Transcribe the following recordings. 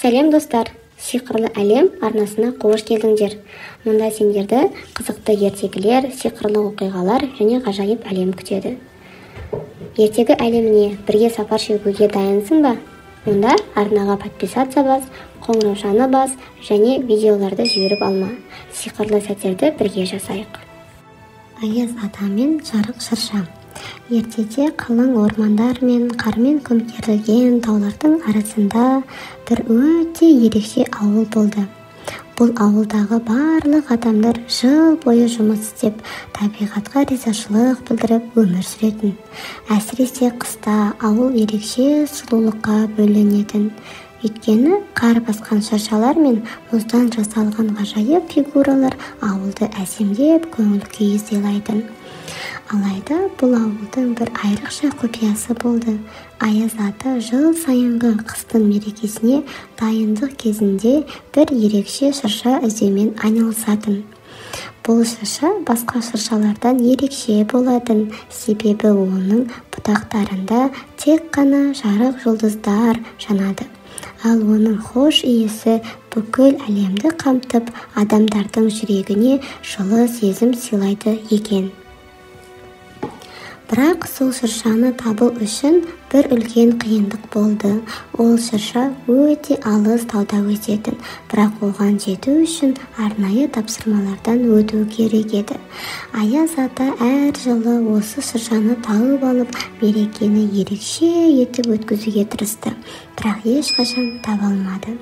Сәлем достар, сиқырлы әлем арнасына қош келдіңдер. Мұнда сендерді қызықты ертегілер, сиқырлы оқиғалар және ғажайып әлем күтеді. Ертегі әлеміне бірге сапар шегуге дайынсың ба? Онда арнаға подписаться бас, қоңыраушаны бас және видеоларды жіберіп алма. Сиқырлы сәттерді бірге жасайық. Аяз ата мен жарық шырша. Ертеде қалың ормандар мен қармен көмкерілген таулардың арасында бір өте ерекше ауыл болды. Бұл ауылдағы барлық адамдар жыл бойы жұмыс істеп, табиғатқа ризашылық білдіріп өмір сүретін. Әсіресе қыста ауыл ерекше сұлулыққа бөленетін. Өйткені қар басқан шыршалар мен мұздан жасалған ғажайып фигуралар ауылды әсемдеп көңіл күй сыйлайтын. Алайда бұл ауылдың бір айрықша құпиясы болды. Аяз ата жыл сайынғы қыстың мерекесіне дайындық кезінде бір ерекше шырша іздеумен айналысатын. Бұл шырша басқа шыршалардан ерекше болатын, себебі оның бұтақтарында тек қана жарық жұлдыздар жанады. Ал оның хош иісі бүкіл әлемді қамтып, адамдардың жүрегіне жылы сезім сыйлайды екен. Бірақ сол шыршаны табу үшін бір үлкен қиындық болды. Ол шырша өте алыс тауда өсетін, бірақ оған жету үшін арнайы тапсырмалардан өту керек еді. Аяз ата әр жылы осы шыршаны тауып алып, мерекені ерекше етіп өткізуге тырысты, бірақ ешқашан таба алмады.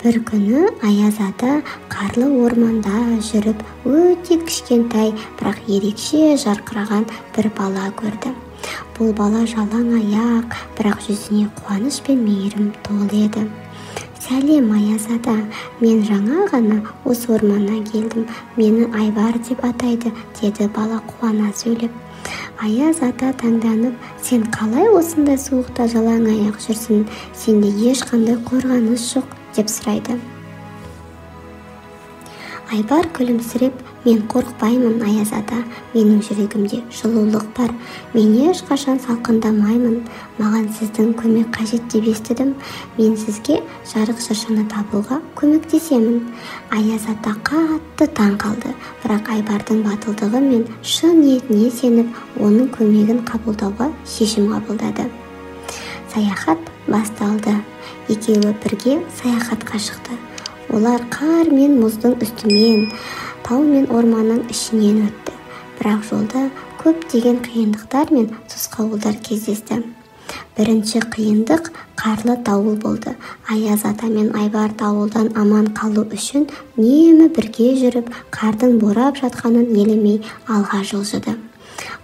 Бір күні Аяз ата қарлы орманда жүріп, өте кішкентай, бірақ ерекше жарқыраған бір бала көрді. Бұл бала жалаң аяқ, бірақ жүзіне қуаныш пен мейірім толы еді. Сәлем, Аяз ата, мен жаңа ғана осы орманнан келдім. Мені Айбар деп атайды, деді бала қуана сөйлеп. Аяз ата таңданып, сен қалай осындай суықта жалаң аяқ жүрсің? Сенде ешқандай қорғаныс жоқ, деп сұрайды. Айбар күлімсіреп, мен қорықпаймын, Аяз ата, менің жүрегімде жылулық бар. Мен ешқашан салқындамаймын. Маған сіздің көмек қажет деп естідім. Мен сізге жарық шыршаны табуға көмектесемін. Аяз ата қатты таң қалды, бірақ Айбардың батылдығы мен шын ниетіне сеніп, оның көмегін қабылдауға шешім қабылдады. Саяхат басталды. Екеуі бірге саяхатқа шықты. Олар қар мен мұздың үстімен, тау мен орманның ішінен өтті. Бірақ жолда көптеген қиындықтар мен тосқауылдар кездесті. Бірінші қиындық қарлы дауыл болды. Аяз ата мен Айбар дауылдан аман қалу үшін үнемі бірге жүріп, қардың борап жатқанын елемей алға жылжыды.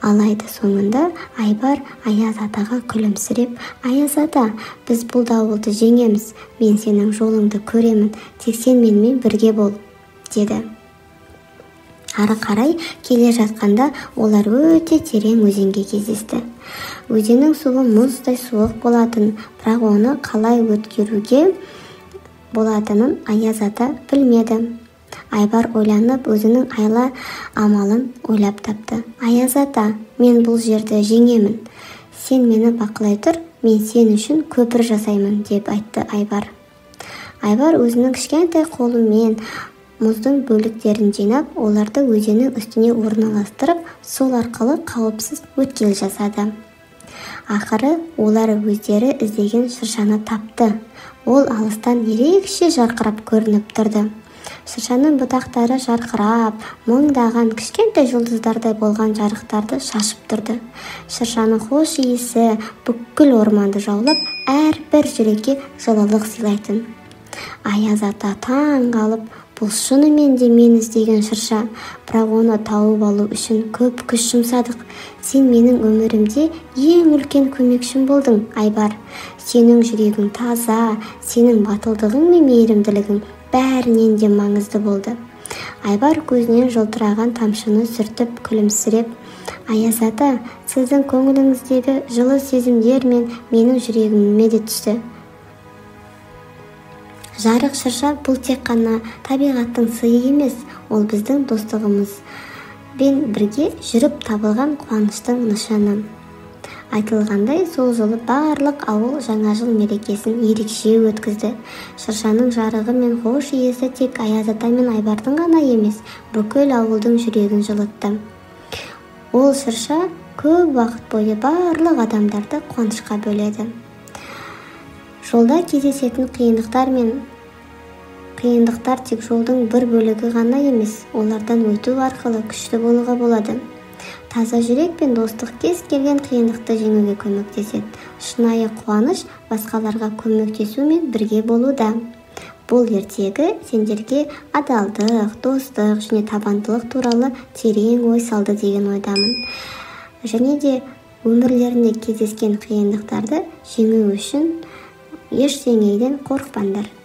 Алайда соңында Айбар Аяз атаға күлімсіреп, Аяз ата, біз бұл дауылды жеңеміз, мен сенің жолыңды көремін, тек сен менімен бірге бол, деді. Ары қарай келе жатқанда олар өте терең өзенге кездесті. Өзеннің суы мұздай суық болатын, бірақ оны қалай өткеруге болатынын Аяз ата білмеді. Айбар ойланып, өзінің айла амалын ойлап тапты. Аяз ата, мен бұл жерді жеңемін. Сен мені бақылай тұр, мен сен үшін көпір жасаймын, деп айтты Айбар. Айбар өзінің кішкентай қолымен мұздың бөліктерін жинап, оларды өзеннің үстіне орналастырып, сол арқылы қауіпсіз өткел жасады. Ақыры олар өздері іздеген шыршаны тапты. Ол алыстан ерекше жарқырап көрініп тұрды. Шыршаның бұтақтары жарқырап, мыңдаған кішкентай жұлдыздардай болған жарықтарды шашып тұрды. Шыршаның хош иісі бүкіл орманды жаулап, әрбір жүрекке жылылық сыйлайтын. Аяз ата таң қалып, бұл шынымен де мен іздеген шырша, бірақ оны тауып алу үшін көп күш жұмсадық. Сен менің өмірімде ең үлкен көмекшім болдың, Айбар. Сенің жүрегің таза, сенің батылдығың мен мейірімділігің бәрінен де маңызды болды. Айбар көзінен жылтыраған тамшыны сүртіп күлімсіреп, Аяз ата, сіздің көңіліңіздегі жылы сезімдер мен менің жүрегіме де түсті. Жарық шырша бұл тек қана табиғаттың сыйы емес, ол біздің достығымыз бен бірге жүріп табылған қуаныштың нышаны. Айтылғандай, сол жолы барлық ауыл жаңа жыл мерекесін ерекше өткізді. Шыршаның жарығы мен хош иесі тек Аяз ата мен Айбардың ғана емес, бүкіл ауылдың жүрегін жылытты. Ол шырша көп уақыт бойы барлық адамдарды қуанышқа бөледі. Жолда кездесетін қиындықтар тек жолдың бір бөлігі ғана емес, олардан өту арқылы күшті болуға болады. Таза жүрек пен достық кез келген қиындықты жеңуге көмектеседі. Шынайы қуаныш басқаларға көмектесу мен бірге болуда. Бұл ертегі сендерге адалдық, достық және табандылық туралы терең ой салды деген ойдамын. Және де өмірлерінде кездескен қиындықтарды жеңу үшін ештеңеден қорықпаңдар.